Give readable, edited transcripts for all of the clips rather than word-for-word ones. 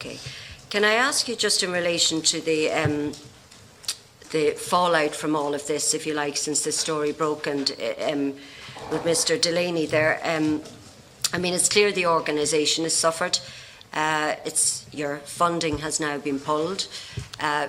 Okay. Can I ask you just in relation to the fallout from all of this, if you like, since this story broke and with Mr. Delaney there? I mean, it's clear the organisation has suffered. Your funding has now been pulled.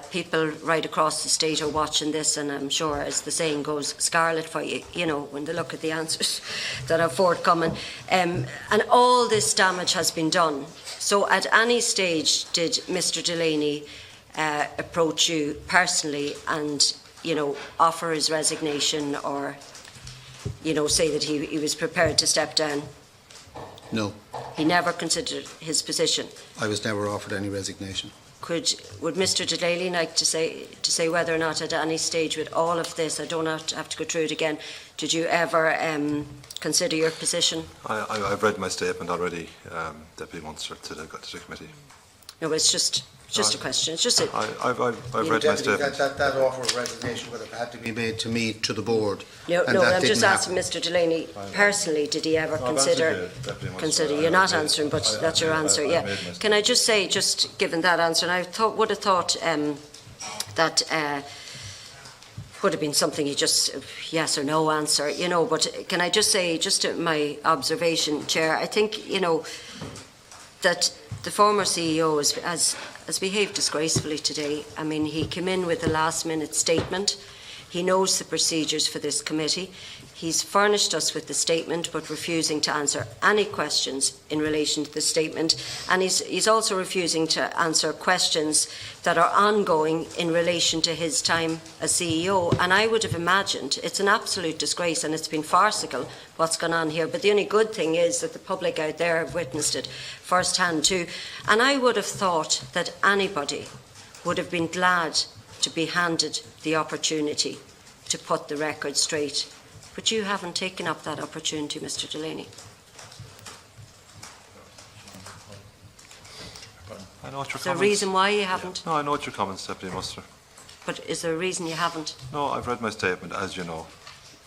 People right across the state are watching this, and I'm sure, as the saying goes, scarlet for you, you know, when they look at the answers that are forthcoming. And all this damage has been done. So at any stage did Mr. Delaney approach you personally and, you know, offer his resignation or, you know, say that he was prepared to step down? No. He never considered his position? I was never offered any resignation. Would Mr. Delaney like to say whether or not at any stage with all of this, I don't have to go through it again, did you ever consider your position? I've read my statement already, Deputy Munster, to the committee. No, it's just a question. It's just I've read my statement. That offer of resignation would have had to be made to me, to the board. No, I'm just asking Mr. Delaney personally, did he ever consider? You're not answering, but that's your answer. Yeah. Can I just say, just given that answer, and I would have thought that would have been something you just yes or no answer, you know. But can I just say, just my observation, Chair? I think, you know, that the former CEO has behaved disgracefully today. I mean, he came in with a last-minute statement. He knows the procedures for this committee. He's furnished us with the statement, but refusing to answer any questions in relation to the statement. And he's also refusing to answer questions that are ongoing in relation to his time as CEO. And I would have imagined it's an absolute disgrace, and it's been farcical what's gone on here. But the only good thing is that the public out there have witnessed it firsthand too. And I would have thought that anybody would have been glad to be handed the opportunity to put the record straight. But you haven't taken up that opportunity, Mr. Delaney. I know what your Is there a reason why you haven't? Yeah. No, I know what your comments, Deputy Munster. But is there a reason you haven't? No, I've read my statement, as you know.